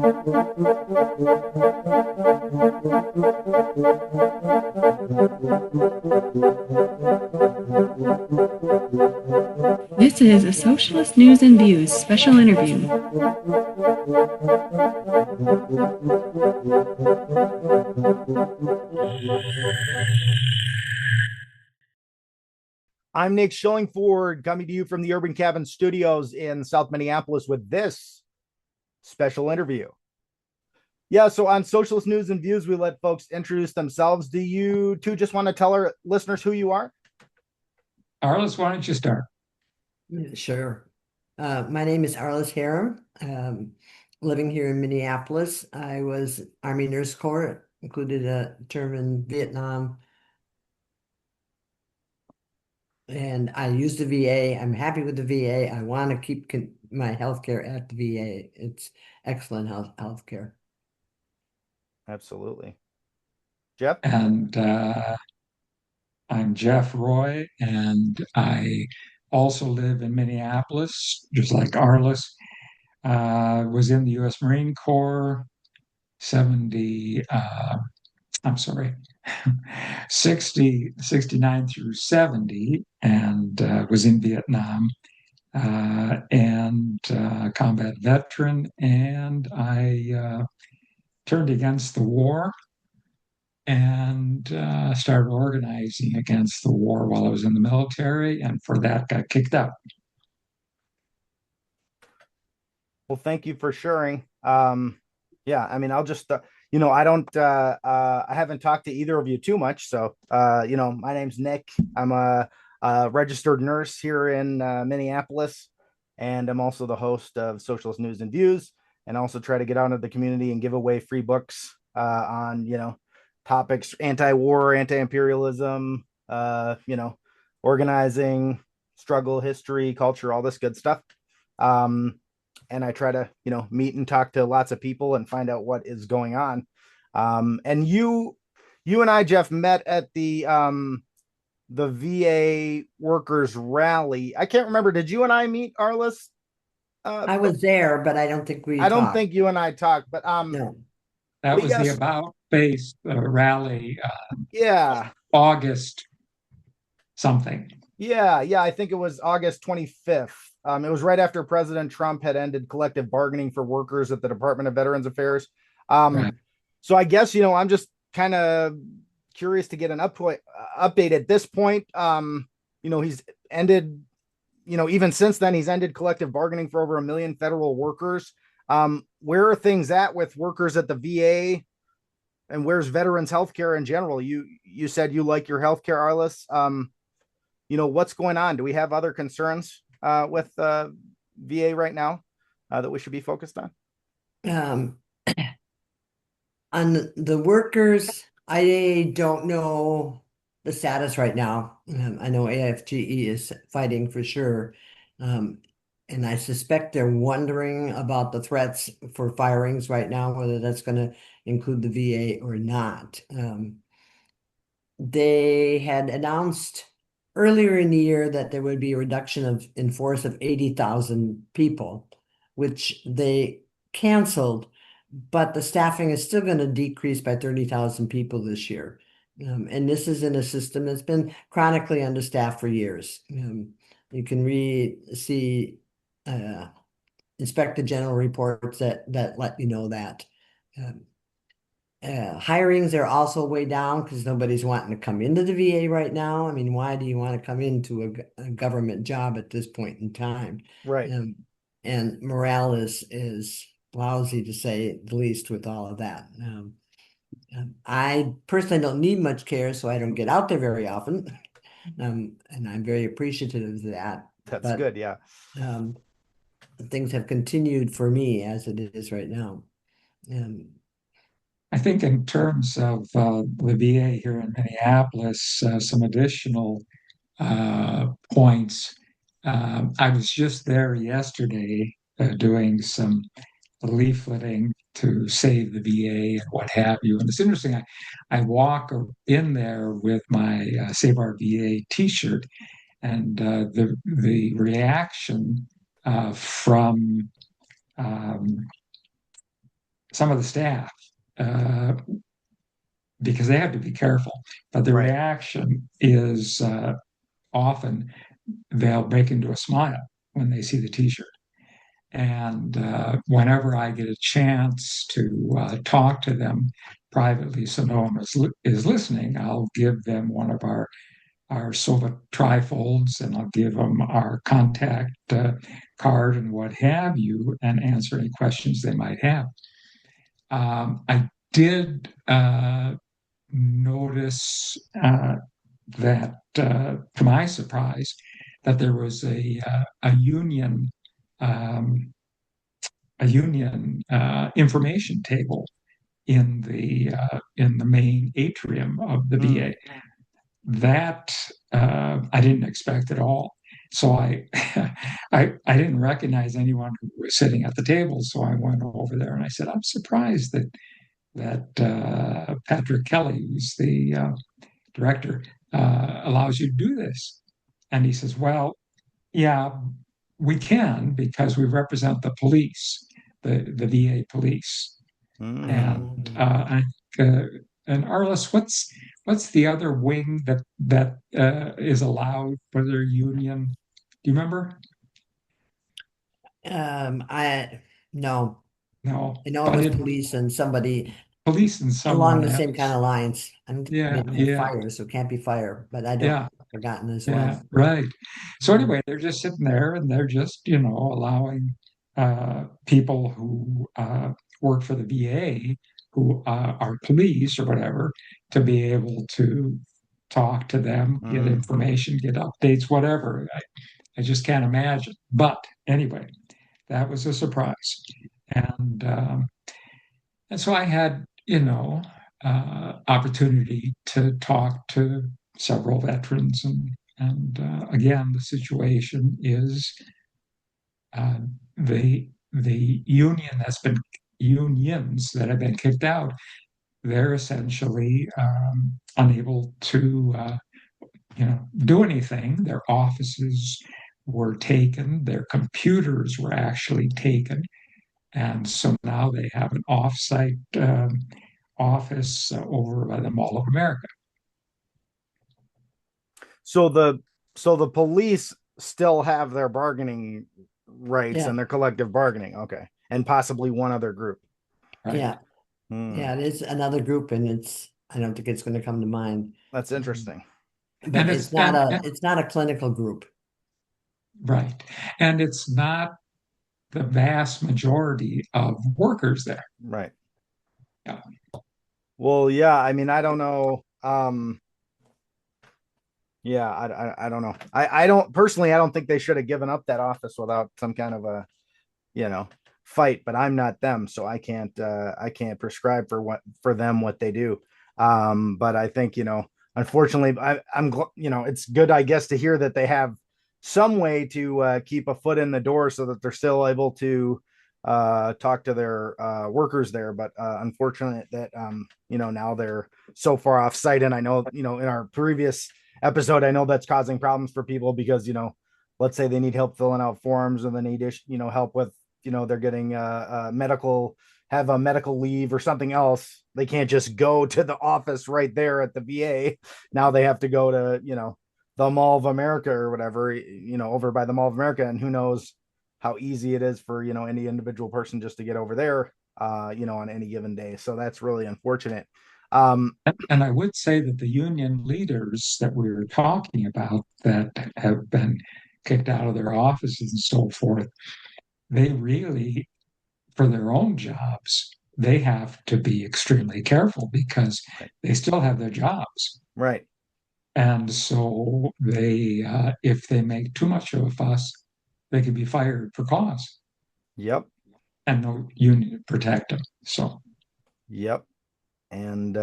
This is a Socialist News and Views special interview. I'm Nick Schillingford, coming to you from the Urban Cabin Studios in South Minneapolis with this special interview. Yeah, so on Socialist News and Views, we let folks introduce themselves. Do you two just want to tell our listeners who you are? Arliss, why don't you start? Sure. My name is Arliss Harem. Living here in Minneapolis. I was Army Nurse Corps, included a term in Vietnam. And I use the VA. I'm happy with the VA. I want to keep my health care at the VA. It's excellent health care. Absolutely. Jeff? And I'm Jeff Roy, and I also live in Minneapolis, just like Arliss. Was in the U.S. Marine Corps, 69 through 70, and was in Vietnam, and combat veteran, and I turned against the war and started organizing against the war while I was in the military, and for that got kicked out. Well, thank you for sharing. Yeah, I mean, I'll just, I haven't talked to either of you too much. So, my name's Nick. I'm a registered nurse here in Minneapolis, and I'm also the host of Socialist News and Views, and also try to get out into the community and give away free books on, topics, anti-war, anti-imperialism, organizing, struggle, history, culture, all this good stuff. And I try to, meet and talk to lots of people and find out what is going on. And you and I, Jeff, met at the VA workers rally. I can't remember. Did you and I meet, Arliss? I was there, but I don't think we I don't talked. think you and I talked, but No. That was the About Face rally. Yeah. August something. Yeah. I think it was August 25th. It was right after President Trump had ended collective bargaining for workers at the Department of Veterans Affairs. Right. So I guess, I'm just kind of curious to get an update at this point. He's ended, even since then, he's ended collective bargaining for over 1 million federal workers. Where are things at with workers at the VA, and where's veterans healthcare in general? You said you like your healthcare, Arliss. What's going on? Do we have other concerns with VA right now that we should be focused on? On the workers, I don't know the status right now. I know AFGE is fighting for sure. And I suspect they're wondering about the threats for firings right now, whether that's going to include the VA or not. They had announced earlier in the year that there would be a reduction in force of 80,000 people, which they canceled, but the staffing is still going to decrease by 30,000 people this year. And this is in a system that's been chronically understaffed for years. You can inspect the general reports that let you know that. Hirings are also way down because nobody's wanting to come into the VA right now. I mean, why do you want to come into a government job at this point in time? Right. And morale is lousy, to say the least, with all of that. I personally don't need much care, so I don't get out there very often. And I'm very appreciative of that. That's good, yeah. Things have continued for me as it is right now. I think in terms of the VA here in Minneapolis, some additional points. I was just there yesterday doing some leafleting to save the VA and what have you. And it's interesting, I walk in there with my Save Our VA t-shirt, and the reaction from some of the staff, because they have to be careful. But the Right. reaction is often they'll break into a smile when they see the T-shirt. And whenever I get a chance to talk to them privately, so no one is listening, I'll give them one of our SOVA trifolds, and I'll give them our contact card and what have you, and answer any questions they might have. I did notice that, to my surprise, that there was a union um, information table in the main atrium of the VA. That I didn't expect at all. So I didn't recognize anyone who was sitting at the table. So I went over there and I said, I'm surprised that Patrick Kelly, who's the director, allows you to do this. And he says, well, yeah, we can because we represent the police, the VA police. And and Arliss, what's the other wing that is allowed for their union? Do you remember? I no, No, I know it I was didn't. police and somebody Police and along someone the same kind else. of lines. And Yeah, maybe yeah, fire, so it can't be fire, but I don't yeah, forgotten as yeah, well. right. So anyway, they're just sitting there and they're just, allowing people who work for the VA, who are police or whatever, to be able to talk to them, get information, get updates, whatever. I just can't imagine. But anyway, that was a surprise. And so I had, opportunity to talk to several veterans, and again, the situation is uh, the unions that have been kicked out. They're essentially unable to, do anything. Their offices were taken. Their computers were actually taken. And so now they have an offsite office over by the Mall of America. So the police still have their bargaining rights Yeah, and their collective bargaining. Okay. And possibly one other group. Right? yeah, yeah. It is another group, and I don't think it's going to come to mind. That's interesting. But And it's it's not and it's not a clinical group. right, and it's not the vast majority of workers there. Right. Yeah. Well, yeah, I mean, I don't know. Yeah, I don't know. I don't personally, I don't think they should have given up that office without some kind of a, fight, but I'm not them, so I can't prescribe for them what they do. But I think, unfortunately, it's good, I guess, to hear that they have some way to keep a foot in the door so that they're still able to talk to their workers there. But unfortunate that now they're so far off site. And I know, in our previous episode, I know that's causing problems for people because, let's say they need help filling out forms and they need, help with, they're getting have a medical leave or something else. They can't just go to the office right there at the VA. Now they have to go to, the Mall of America or whatever, over by the Mall of America. And who knows how easy it is for, any individual person just to get over there, on any given day. So that's really unfortunate. And I would say that the union leaders that we were talking about that have been kicked out of their offices and so forth, they really, for their own jobs, they have to be extremely careful because they still have their jobs. Right. And so if they make too much of a fuss, they could be fired for cause. Yep. And no union to protect them. So, yep. And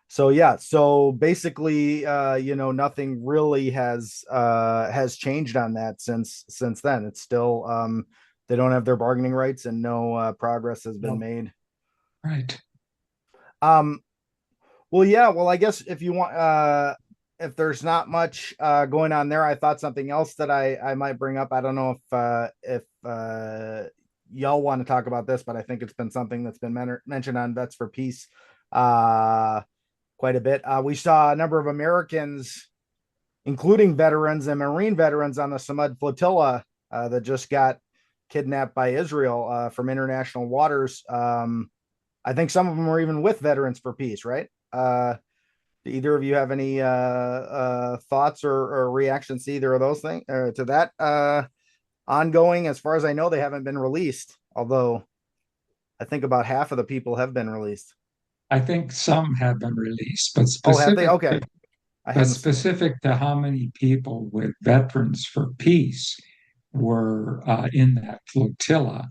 so yeah, so basically, nothing really has changed on that since then. It's still they don't have their bargaining rights and no progress has been made. Right. Well, yeah, well, I guess if you want if there's not much going on there, I thought something else that I might bring up. I don't know if y'all want to talk about this, but I think it's been something that's been mentioned on Vets for Peace quite a bit. We saw a number of Americans, including veterans and Marine veterans, on the Samud flotilla that just got kidnapped by Israel from international waters. I think some of them were even with Veterans for Peace, right? Do either of you have any thoughts or reactions to either of those things, to that ongoing? As far as I know, they haven't been released, although I think about half of the people have been released. I think some have been released, but Oh, have they? specific Okay. to how many people with Veterans for Peace were in that flotilla,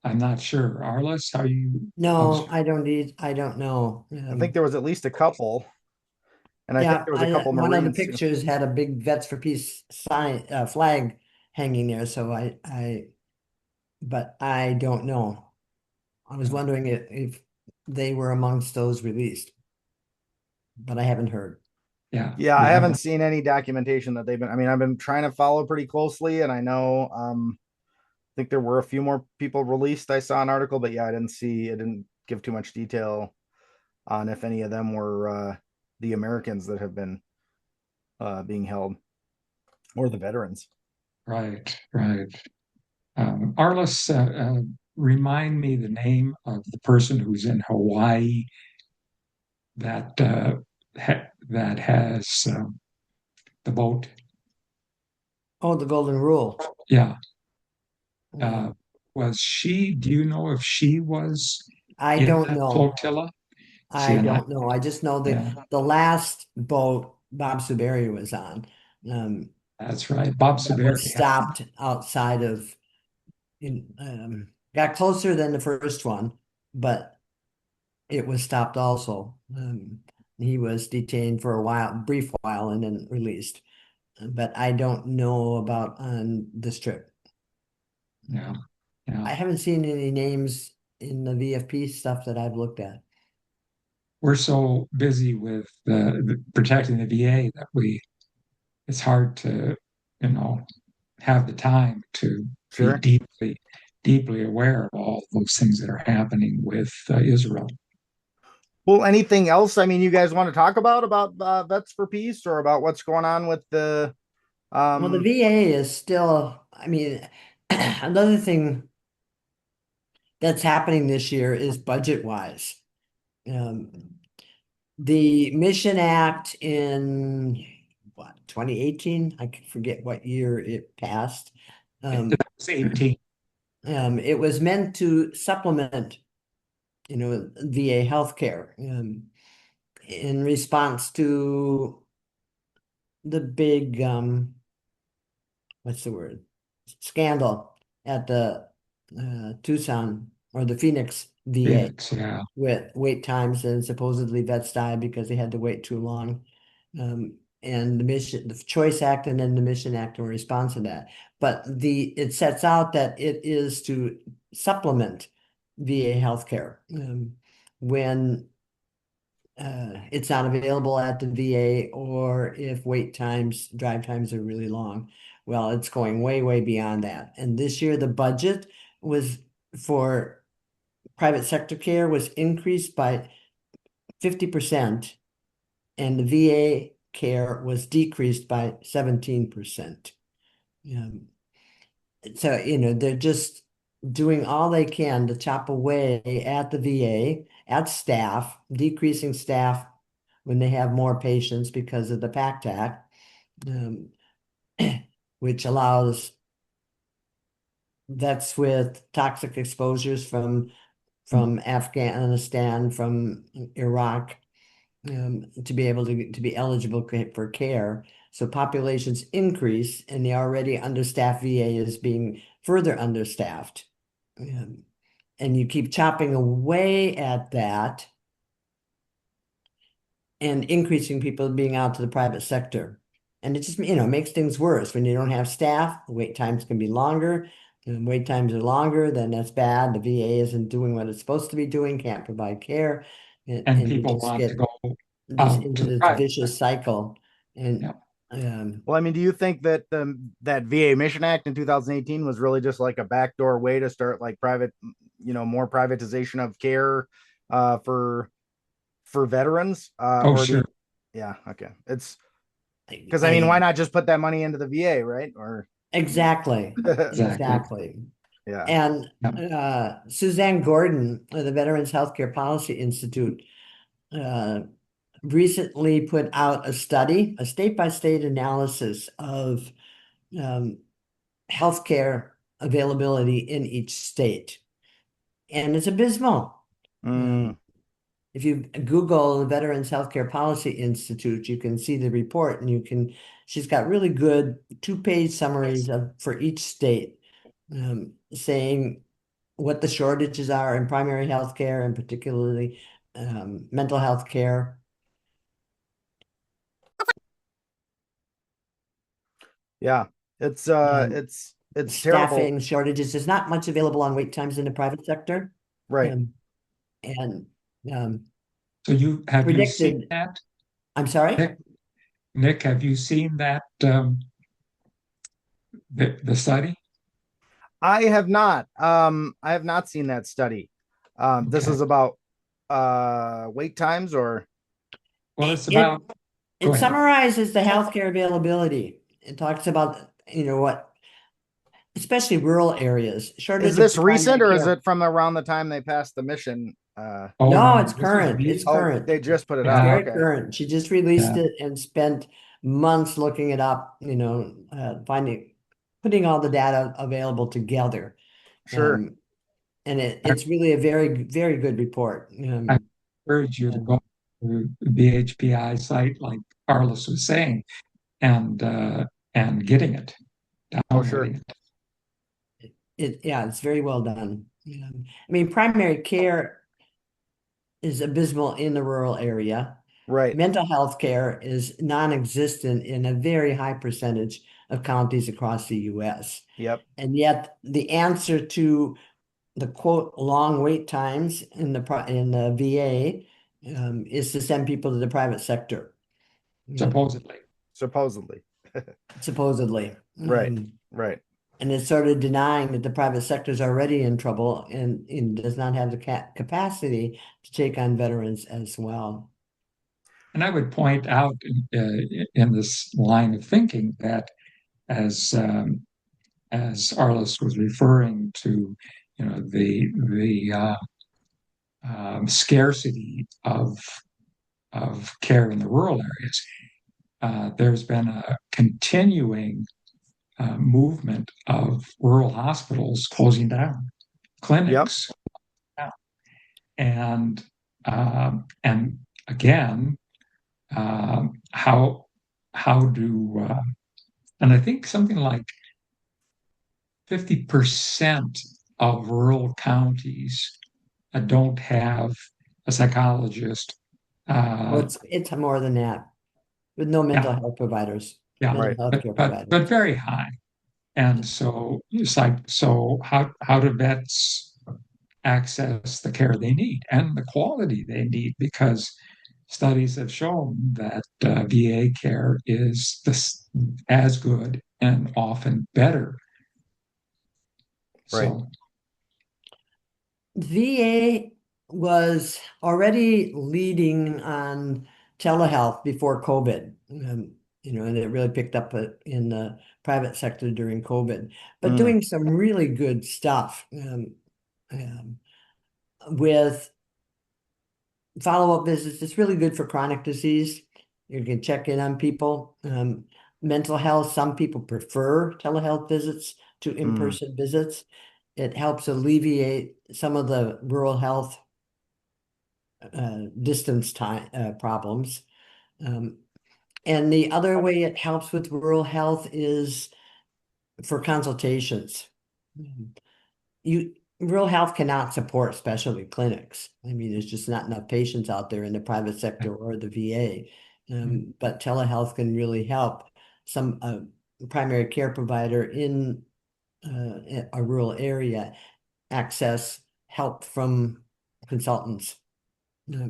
I'm not sure. Arliss, how you? No, I don't know. I think there was at least a couple, and I think Yeah, there was a couple one of the Marines too. pictures had a big Vets for Peace sign, flag hanging there. So but I don't know. I was wondering if they were amongst those released, but I haven't heard. Yeah, Yeah, I haven't seen any documentation that they've been. I mean, I've been trying to follow pretty closely, and I know I think there were a few more people released. I saw an article, but yeah, I didn't give too much detail on if any of them were the Americans that have been being held or the veterans. right. Arliss, remind me the name of the person who's in Hawaii that that has the boat. Oh, the Golden Rule. Yeah. Mm. Was she? Do you know if she was I in don't that know. flotilla? I don't know. I just know that Yeah, the last boat Bob Suberi was on, that's right. Bob that Saberi. was stopped outside of, got closer than the first one, but it was stopped also. He was detained for a while, brief while, and then released. But I don't know about on this trip. Yeah, I yeah. haven't seen any names in the VFP stuff that I've looked at. We're so busy with protecting the VA that it's hard to, have the time to be Sure. deeply aware of all those things that are happening with Israel. Well, anything else? I mean, you guys want to talk about Vets for Peace or about what's going on with the Well, the VA is still, I mean, another thing that's happening this year is budget wise. The Mission Act in what, 2018? I forget what year it passed. It was 18. It was meant to supplement, VA healthcare, in response to the big, what's the word? Scandal at the Tucson or the Phoenix VA. Phoenix, yeah. With wait times, and supposedly vets died because they had to wait too long. And the Choice Act and then the Mission Act in response to that. But it sets out that it is to supplement VA healthcare when it's not available at the VA, or if drive times are really long. Well, it's going way, way beyond that. And this year, the budget was for private sector care was increased by 50%, and the VA care was decreased by 17%. So, they're just doing all they can to chop away at the VA, at staff, decreasing staff when they have more patients because of the PACT Act, which allows vets with toxic exposures from Afghanistan, from Iraq, to be able to be eligible for care. So populations increase, and the already understaffed VA is being further understaffed. And you keep chopping away at that and increasing people being out to the private sector. And it just, makes things worse. When you don't have staff, the wait times can be longer. And wait times are longer, then that's bad. The VA isn't doing what it's supposed to be doing, can't provide care. And you people just want get to go this out into to the this private. vicious cycle. And Yeah. Well, I mean, do you think that that VA Mission Act in 2018 was really just like a backdoor way to start like private, more privatization of care for veterans? Oh, Or do you, sure. yeah, okay. It's because I mean, why not just put that money into the VA, right? Or Exactly, Exactly. exactly. yeah. And Yeah. Suzanne Gordon of the Veterans Healthcare Policy Institute recently put out a study, a state-by-state analysis of healthcare availability in each state. And it's abysmal. Mm, If you Google the Veterans Healthcare Policy Institute, you can see the report, and she's got really good 2-page summaries for each state, saying what the shortages are in primary health care, and particularly mental health care. yeah. It's Um, it's terrible. Staffing shortages. There's not much available on wait times in the private sector. Right. Um, and So have you seen predicted, that, I'm sorry? Nick? Nick, have you seen that the study? I have not seen that study. This Okay. is about wait times or Well, it's It about, go it ahead. summarizes the healthcare availability. It talks about, what, especially rural areas, is shortage of this recent primary or is care. it from around the time they passed the mission? Oh No, no, it's this is current. It's Oh, current. they just put it It's out. yeah, very Okay. current. She just released yeah. it and spent months looking it up, putting all the data available together. Sure. Um, and I, it's really a very, very good report. I encourage you to go And to the BHPI site, like Carlos was saying, and getting it, Oh, sure. downloading it. yeah, it's very well done. I mean, primary care is abysmal in the rural area. Right. Mental health care is non-existent in a very high percentage of counties across the US. Yep. And yet the answer to the quote long wait times in the VA is to send people to the private sector, Supposedly. Supposedly. supposedly. Right. Right. And it's sort of denying that the private sector is already in trouble and does not have the capacity to take on veterans as well. And I would point out in this line of thinking that as as Arliss was referring to, the scarcity of care in the rural areas, there's been a continuing movement of rural hospitals closing down, Yep. clinics, and and again, how do and I think something like 50% of rural counties don't have a psychologist. Well, Uh, it's more than that, with no mental yeah, health providers, yeah, mental Right. health care but providers. very high. And so it's like, so how do vets access the care they need and the quality they need? Because studies have shown that VA care is as good and often better. Right. So, VA was already leading on telehealth before COVID, and it really picked up in the private sector during COVID, but Mm, doing some really good stuff um, with follow-up visits. It's really good for chronic disease. You can check in on people. Mental health, some people prefer telehealth visits to mm, in-person visits. It helps alleviate some of the rural health distance time problems. And the other way it helps with rural health is for consultations. You Rural health cannot support specialty clinics. I mean, there's just not enough patients out there in the private sector or the VA. But telehealth can really help some primary care provider in a rural area access help from consultants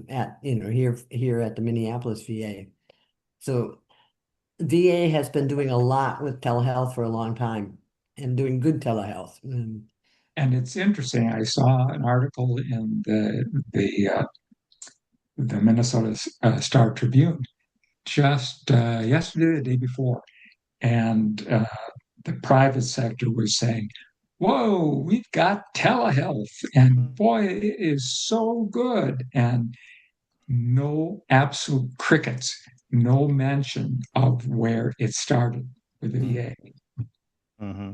at here at the Minneapolis VA. So VA has been doing a lot with telehealth for a long time and doing good telehealth. And it's interesting. I saw an article in the Minnesota Star Tribune just yesterday, the day before, and the private sector was saying, "Whoa, we've got telehealth, and boy, it is so good." And no absolute crickets, no mention of where it started with the VA. Mm-hmm.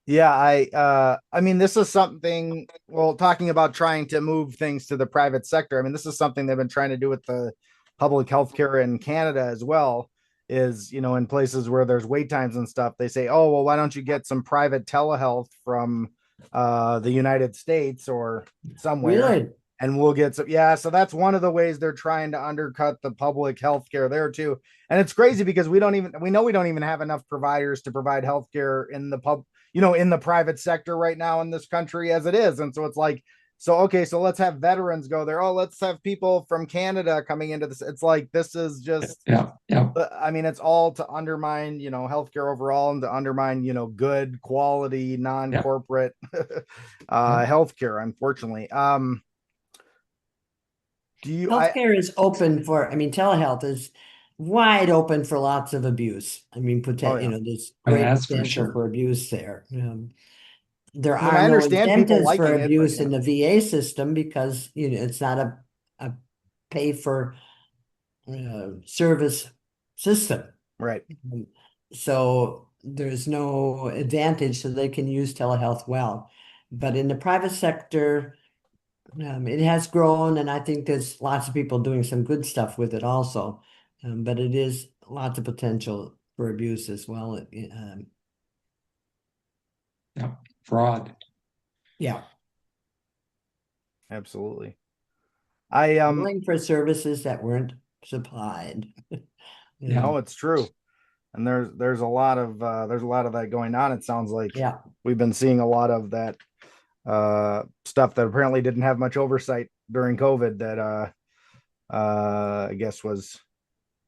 Yeah, I mean, this is something, well, talking about trying to move things to the private sector. I mean, this is something they've been trying to do with the public healthcare in Canada as well, is, in places where there's wait times and stuff, they say, oh, well, why don't you get some private telehealth from the United States or somewhere, Really? and we'll get some. Yeah, so that's one of the ways they're trying to undercut the public healthcare there too. And it's crazy because we know we don't even have enough providers to provide healthcare in the in the private sector right now in this country as it is. And so it's like, so, okay, so let's have veterans go there. Oh, let's have people from Canada coming into this. It's like, this is just, Yeah, yeah, I mean, it's all to undermine, healthcare overall and to undermine, good quality, non-corporate healthcare, unfortunately. Healthcare is open for, telehealth is wide open for lots of abuse. Oh, yeah. There's yeah, great that's for potential sure. for abuse there. There I mean, are I no understand people incentives for liking it, but abuse in the VA system because, it's not a pay for service system. right. So there's no advantage, so they can use telehealth well. But in the private sector, it has grown, and I think there's lots of people doing some good stuff with it also. But it is lots of potential for abuse as well. Yeah, fraud. Yeah, Absolutely. I billing for services that weren't supplied. Yeah. No, it's true. And there's a lot of that going on. It sounds like Yeah. we've been seeing a lot of that stuff that apparently didn't have much oversight during COVID that I guess was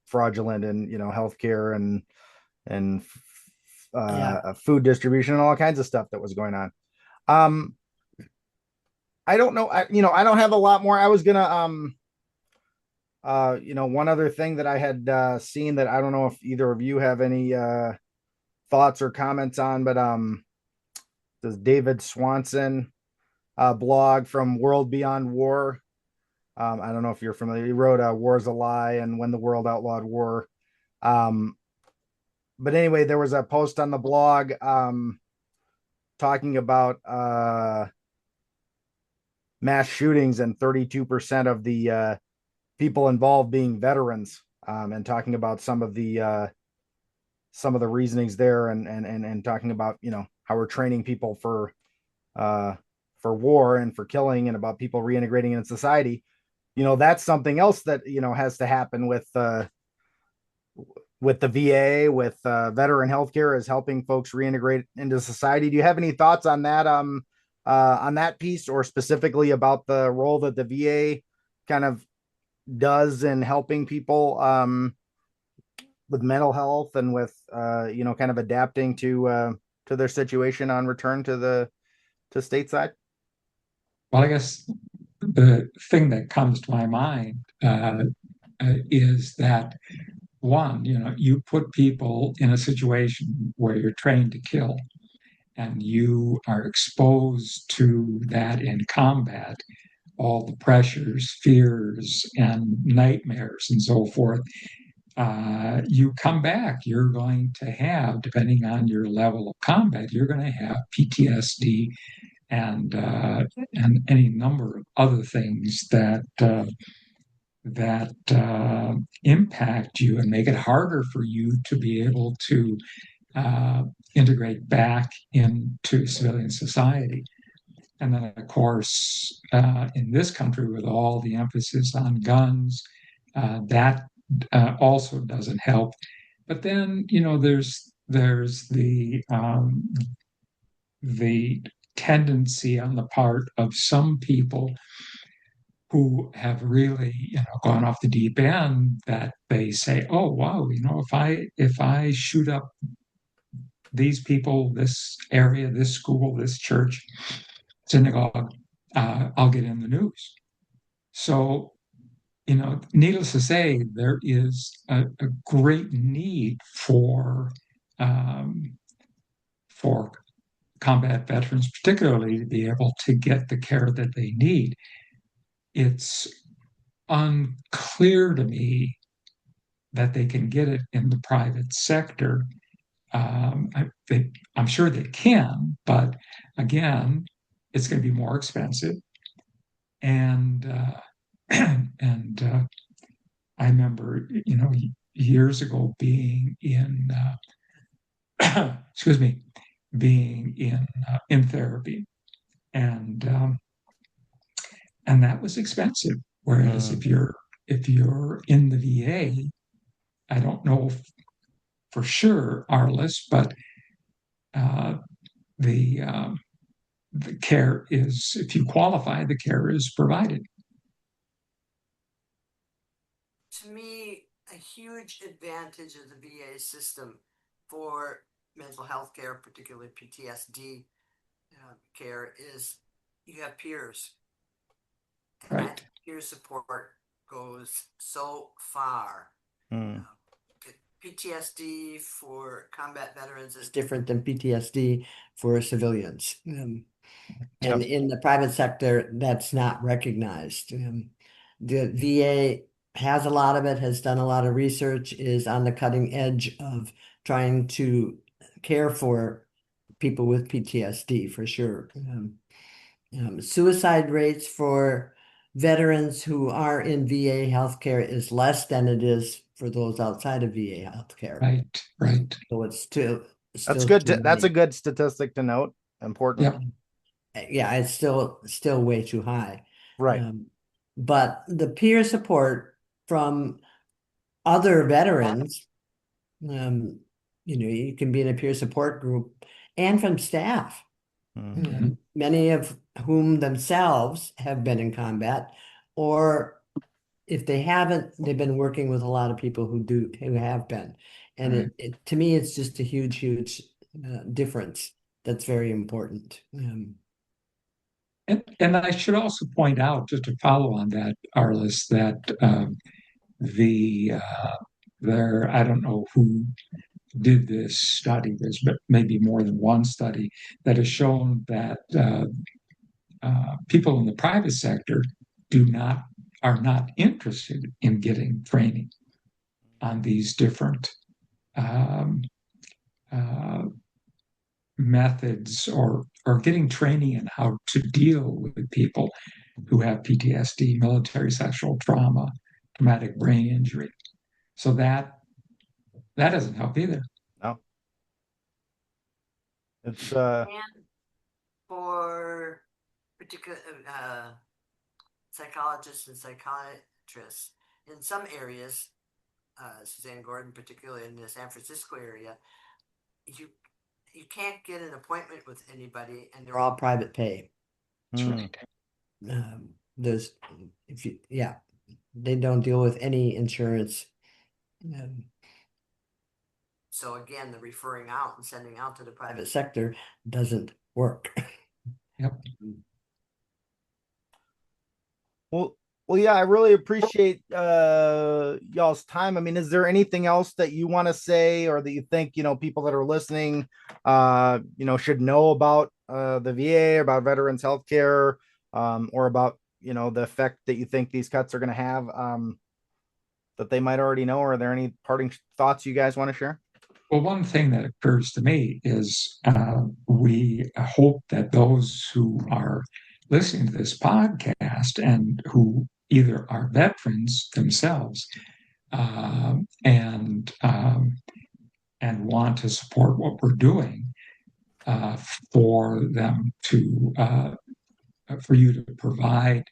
fraudulent in, healthcare and Yeah. food distribution and all kinds of stuff that was going on. Um I don't know. I don't have a lot more. I was gonna one other thing that I had seen that I don't know if either of you have any thoughts or comments on, but does David Swanson blog from World Beyond War. I don't know if you're familiar. He wrote War's a Lie and When the World Outlawed War. Um, but anyway, there was a post on the blog talking about mass shootings and 32% of the people involved being veterans, and talking about some of the reasonings there, and talking about how we're training people for war and for killing, and about people reintegrating in society. That's something else that has to happen with the VA, with veteran healthcare, is helping folks reintegrate into society. Do you have any thoughts on that piece, or specifically about the role that the VA kind of does in helping people with mental health and with kind of adapting to their situation on return to stateside? Well, I guess the thing that comes to my mind is that one, you put people in a situation where you're trained to kill, and you are exposed to that in combat, all the pressures, fears, and nightmares, and so forth. You come back, you're going to have, depending on your level of combat, you're going to have PTSD and any number of other things that impact you and make it harder for you to be able to integrate back into civilian society. And then, of course, in this country, with all the emphasis on guns, that also doesn't help. But then, there's the tendency on the part of some people who have really, gone off the deep end, that they say, oh, wow, if I shoot up these people, this area, this school, this church, synagogue, I'll get in the news. So, needless to say, there is a great need um, for combat veterans, particularly, to be able to get the care that they need. It's unclear to me that they can get it in the private sector. I'm sure they can, but again, it's going to be more expensive. And I remember, years ago being in, excuse me, being in therapy, and that was expensive. Whereas if you're in the VA, I don't know for sure, Arliss, but the care is, if you qualify, the care is provided. To me, a huge advantage of the VA system for mental health care, particularly PTSD care, is you have peers. And Right. that peer support goes so far. PTSD for combat veterans is different than PTSD for civilians. And in the private sector, that's not recognized. The VA has a lot of it, has done a lot of research, is on the cutting edge of trying to care for people with PTSD for sure. Suicide rates for veterans who are in VA healthcare is less than it is for those outside of VA healthcare. Right. So it's still That's good. That's a good statistic to note. Important. Yeah, it's still way too high. Right. But the peer support from other veterans, you can be in a peer support group, and from staff, many of whom themselves have been in combat, or if they haven't, they've been working with a lot of people who have been. And it to me, it's just a huge difference that's very important. And I should also point out, just to follow on that, Arliss, that I don't know who did this study, there's maybe more than one study that has shown that people in the private sector are not interested in getting training on these different methods, or getting training in how to deal with people who have PTSD, military sexual trauma, traumatic brain injury. So that doesn't help either. No. It's and for particular psychologists and psychiatrists in some areas, Suzanne Gordon, particularly in the San Francisco area, you can't get an appointment with anybody, and they're all private pay. That's right. They don't deal with any insurance. So again, the referring out and sending out to the private sector doesn't work. Yep. Well, yeah, I really appreciate y'all's time. I mean, is there anything else that you want to say, or that you think, people that are listening, should know about the VA, about veterans healthcare, or about, the effect that you think these cuts are going to have, that they might already know? Or are there any parting thoughts you guys want to share? Well, one thing that occurs to me is we hope that those who are listening to this podcast and who either are veterans themselves and want to support what we're doing, for them for you to provide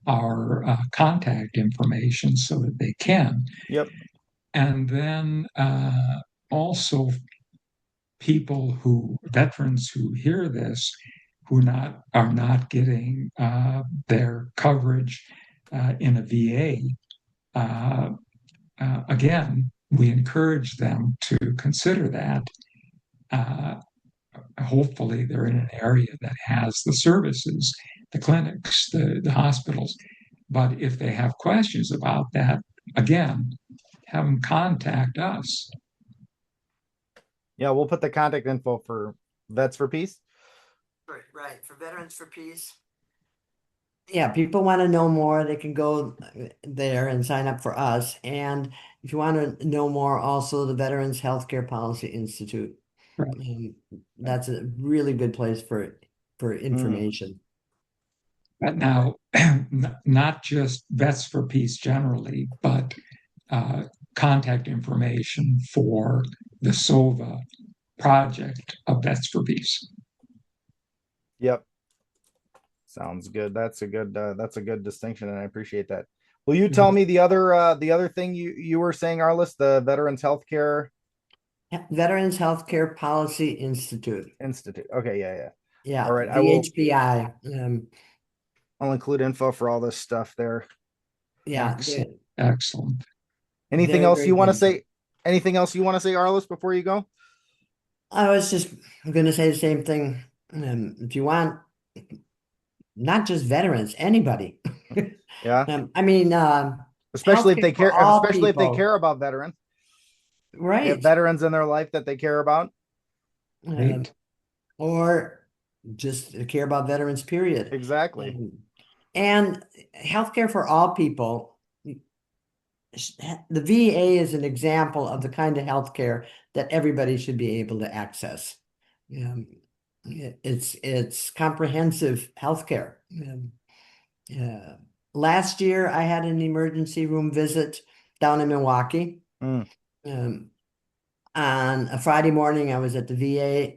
our contact information so that they can. Yep. And then also veterans who hear this, who are not getting their coverage in a VA, again, we encourage them to consider that. Hopefully, they're in an area that has the services, the clinics, the hospitals. But if they have questions about that, again, have them contact us. Yeah, we'll put the contact info for Vets for Peace. Right, for Veterans for Peace. Yeah, people want to know more, they can go there and sign up for us. And if you want to know more, also the Veterans Healthcare Policy Institute. Right. That's a really good place for information. But now, not just Vets for Peace generally, but contact information for the SOVA project of Vets for Peace. Yep. Sounds good. That's a good distinction, and I appreciate that. Will you tell me the other thing you were saying, Arliss, the Veterans Healthcare Veterans Healthcare Policy Institute. Institute? Okay, yeah. Yeah, All right, VHPI. I'll include info for all this stuff there. Yeah, Excellent. Anything very, else very you want to good. say? Anything else you want to say, Arliss, before you go? I was just going to say the same thing. If you want, not just veterans, anybody. Yeah. I mean, Especially if they healthcare for care, all especially if they people. care about veterans. They have Right. veterans in their life that they care about. Great. Or just care about veterans, period. Exactly. And healthcare for all people. The VA is an example of the kind of healthcare that everybody should be able to access. It's comprehensive healthcare. Last year, I had an emergency room visit down in Milwaukee. On a Friday morning, I was at the VA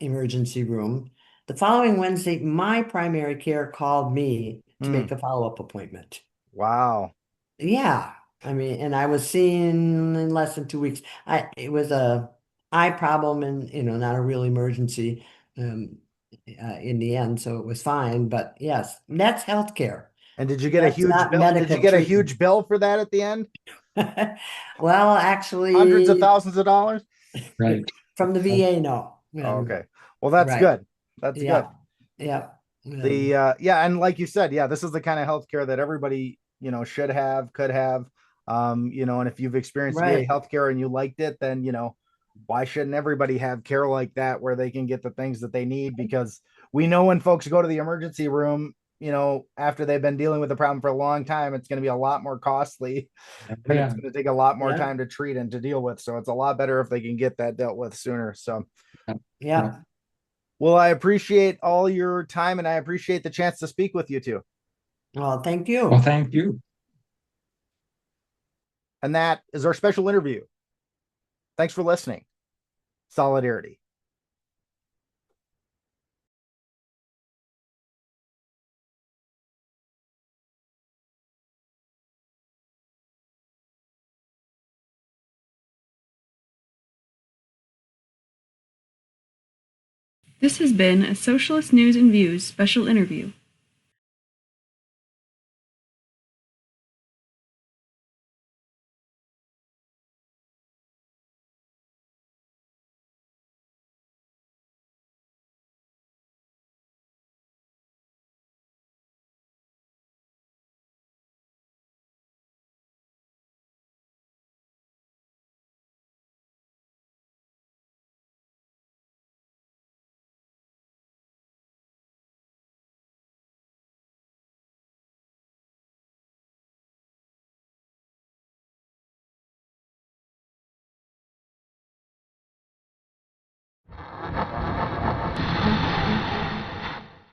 emergency room. The following Wednesday, my primary care called me to make a follow-up appointment. Wow. Yeah. I mean, and I was seen in less than 2 weeks. It was a eye problem and, not a real emergency in the end. So it was fine. But yes, that's healthcare. And did you get a That's huge not bill? Did you medical get a treatment. huge bill for that at the end? Well, actually, Hundreds of thousands of dollars? Right. from the VA, no. Oh, okay. Well, that's Right. good. That's Yeah. good. Yeah. Yeah, and like you said, yeah, this is the kind of healthcare that everybody, should have, could have. And if you've experienced VA Right. healthcare and you liked it, then why shouldn't everybody have care like that where they can get the things that they need? Because we know when folks go to the emergency room, after they've been dealing with the problem for a long time, it's going to be a lot more costly and Yeah. it's going to take a lot more Yeah. time to treat and to deal with. So it's a lot better if they can get that dealt with sooner. So Yeah. well, I appreciate all your time and I appreciate the chance to speak with you too. Well, thank Well, you. thank you. And that is our special interview. Thanks for listening. Solidarity. This has been a Socialist News and Views special interview.